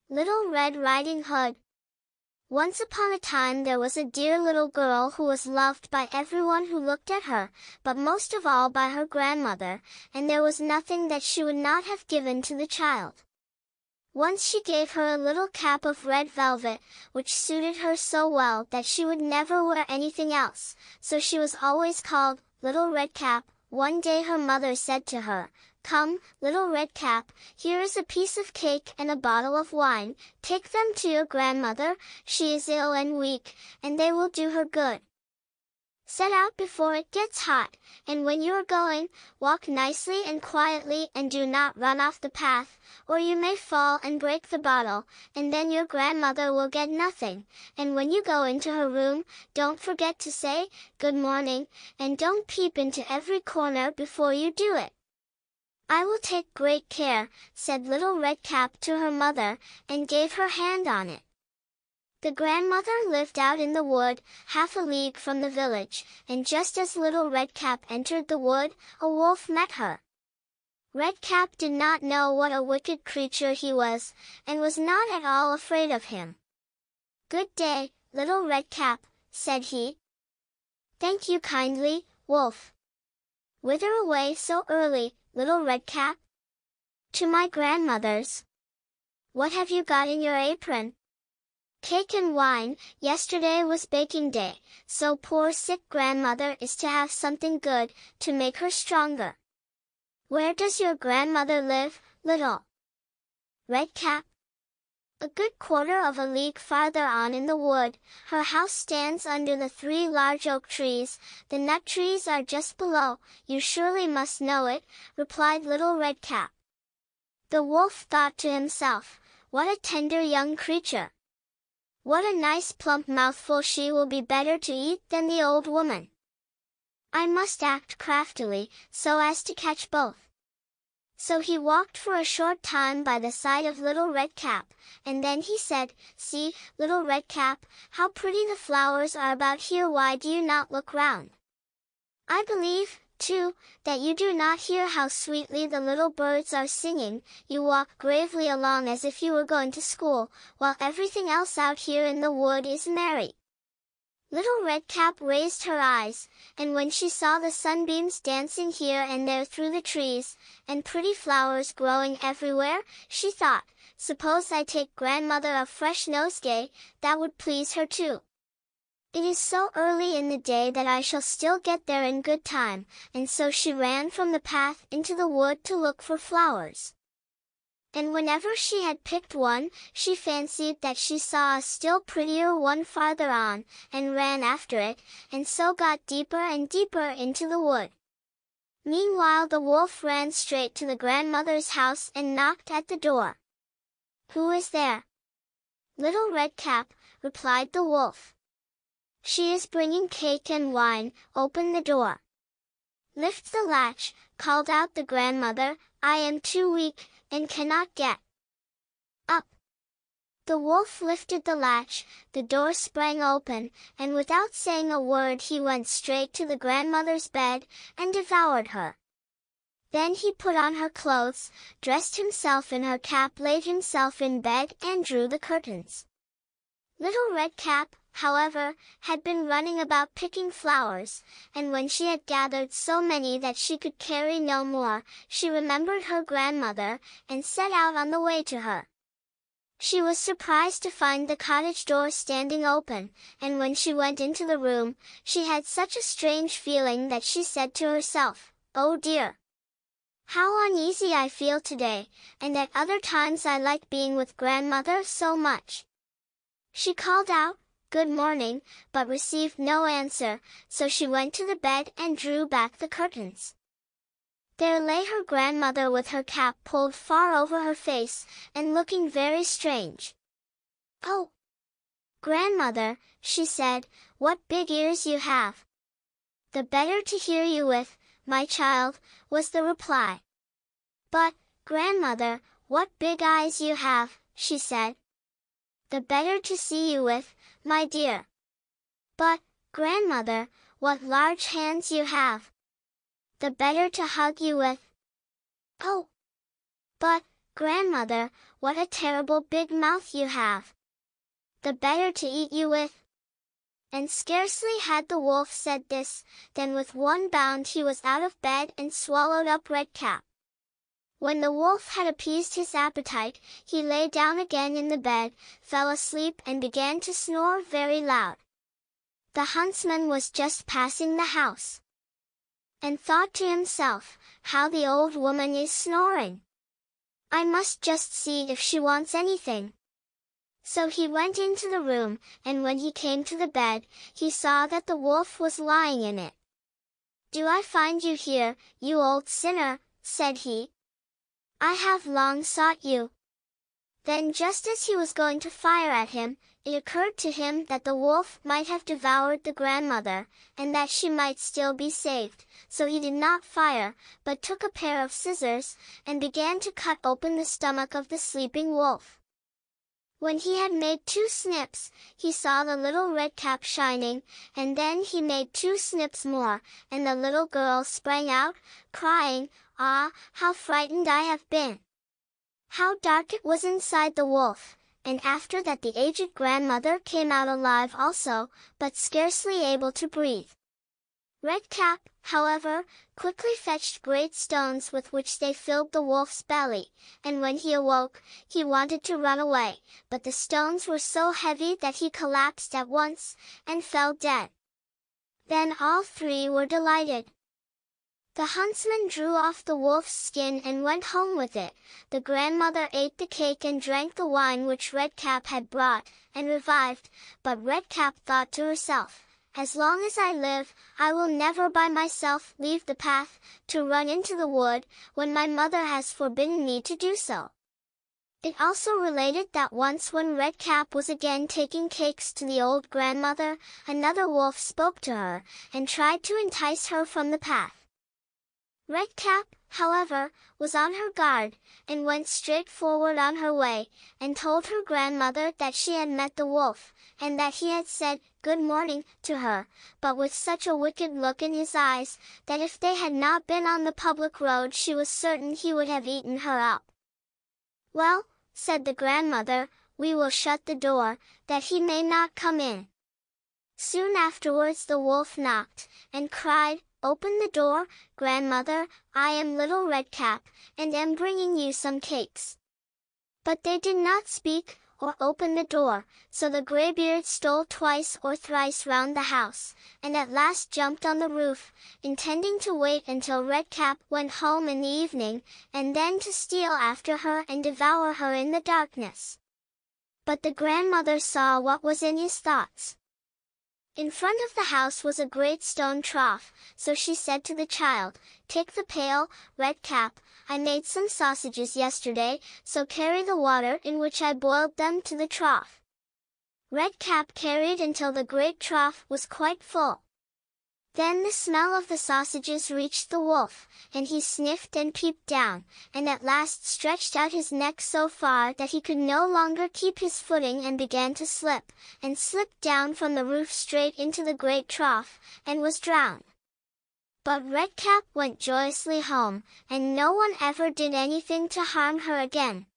Little Red Riding Hood. Once upon a time there was a dear little girl who was loved by everyone who looked at her, but most of all by her grandmother, and there was nothing that she would not have given to the child. Once she gave her a little cap of red velvet, which suited her so well that she would never wear anything else, so she was always called Little Red Cap. One day her mother said to her, "Come, Little Red Cap, here is a piece of cake and a bottle of wine. Take them to your grandmother, she is ill and weak, and they will do her good. Set out before it gets hot, and when you are going, walk nicely and quietly and do not run off the path, or you may fall and break the bottle, and then your grandmother will get nothing. And when you go into her room, don't forget to say, 'Good morning,' and don't peep into every corner before you do it." "I will take great care," said Little Red Cap to her mother, and gave her hand on it. The grandmother lived out in the wood, half a league from the village, and just as Little Red Cap entered the wood, a wolf met her. Red Cap did not know what a wicked creature he was, and was not at all afraid of him. "Good day, Little Red Cap," said he. "Thank you kindly, Wolf." "Whither away so early, Little Red Cap?" "To my grandmother's." "What have you got in your apron?" "Cake and wine. Yesterday was baking day, so poor sick grandmother is to have something good, to make her stronger." "Where does your grandmother live, Little Red Cap?" "A good quarter of a league farther on in the wood. Her house stands under the 3 large oak trees. The nut trees are just below. You surely must know it," replied Little Red Cap. The wolf thought to himself, "What a tender young creature! What a nice plump mouthful, she will be better to eat than the old woman. I must act craftily, so as to catch both." So he walked for a short time by the side of Little Red Cap, and then he said, "See, Little Red Cap, how pretty the flowers are about here. Why do you not look round? I believe, too, that you do not hear how sweetly the little birds are singing. You walk gravely along as if you were going to school, while everything else out here in the wood is merry." Little Red Cap raised her eyes, and when she saw the sunbeams dancing here and there through the trees, and pretty flowers growing everywhere, she thought, "Suppose I take grandmother a fresh nosegay, that would please her too. It is so early in the day that I shall still get there in good time," and so she ran from the path into the wood to look for flowers. And whenever she had picked one, she fancied that she saw a still prettier one farther on, and ran after it, and so got deeper and deeper into the wood. Meanwhile the wolf ran straight to the grandmother's house and knocked at the door. "Who is there?" "Little Red Cap," replied the wolf. "She is bringing cake and wine. Open the door." "Lift the latch," called out the grandmother. "I am too weak, and cannot get up." The wolf lifted the latch, the door sprang open, and without saying a word he went straight to the grandmother's bed, and devoured her. Then he put on her clothes, dressed himself in her cap, laid himself in bed, and drew the curtains. Little Red Cap, however, had been running about picking flowers, and when she had gathered so many that she could carry no more, she remembered her grandmother, and set out on the way to her. She was surprised to find the cottage door standing open, and when she went into the room, she had such a strange feeling that she said to herself, "Oh dear! How uneasy I feel today, and at other times I like being with grandmother so much." She called out, "Good morning," but received no answer, so she went to the bed and drew back the curtains. There lay her grandmother with her cap pulled far over her face, and looking very strange. "Oh, grandmother," she said, "what big ears you have!" "The better to hear you with, my child," was the reply. "But, grandmother, what big eyes you have," she said. "The better to see you with, my dear." "But, grandmother, what large hands you have." "The better to hug you with." "Oh, but, grandmother, what a terrible big mouth you have! The better to eat you with." And scarcely had the wolf said this, than with one bound he was out of bed and swallowed up Red Cap. When the wolf had appeased his appetite, he lay down again in the bed, fell asleep and began to snore very loud. The huntsman was just passing the house, and thought to himself, "How the old woman is snoring! I must just see if she wants anything." So he went into the room, and when he came to the bed, he saw that the wolf was lying in it. "Do I find you here, you old sinner?" said he. "I have long sought you." Then just as he was going to fire at him, it occurred to him that the wolf might have devoured the grandmother, and that she might still be saved, so he did not fire, but took a pair of scissors, and began to cut open the stomach of the sleeping wolf. When he had made 2 snips, he saw the little red cap shining, and then he made 2 snips more, and the little girl sprang out, crying, "Ah, how frightened I have been!" How dark it was inside the wolf! And after that the aged grandmother came out alive also, but scarcely able to breathe. Red Cap, however, quickly fetched great stones with which they filled the wolf's belly, and when he awoke, he wanted to run away, but the stones were so heavy that he collapsed at once, and fell dead. Then all 3 were delighted. The huntsman drew off the wolf's skin and went home with it. The grandmother ate the cake and drank the wine which Red Cap had brought, and revived, but Red Cap thought to herself, "As long as I live, I will never by myself leave the path, to run into the wood, when my mother has forbidden me to do so." It also related that once when Red Cap was again taking cakes to the old grandmother, another wolf spoke to her, and tried to entice her from the path. Red Cap, however, was on her guard, and went straight forward on her way, and told her grandmother that she had met the wolf, and that he had said, "Good morning," to her, but with such a wicked look in his eyes, that if they had not been on the public road she was certain he would have eaten her up. "Well," said the grandmother, "we will shut the door, that he may not come in." Soon afterwards the wolf knocked, and cried, "Open the door, grandmother, I am little Red Cap, and am bringing you some cakes." But they did not speak, or open the door, so the graybeard stole twice or thrice round the house, and at last jumped on the roof, intending to wait until Red Cap went home in the evening, and then to steal after her and devour her in the darkness. But the grandmother saw what was in his thoughts. In front of the house was a great stone trough, so she said to the child, "Take the pail, Red Cap, I made some sausages yesterday, so carry the water in which I boiled them to the trough." Red Cap carried until the great trough was quite full. Then the smell of the sausages reached the wolf, and he sniffed and peeped down, and at last stretched out his neck so far that he could no longer keep his footing and began to slip, and slipped down from the roof straight into the great trough, and was drowned. But Red Cap went joyously home, and no one ever did anything to harm her again.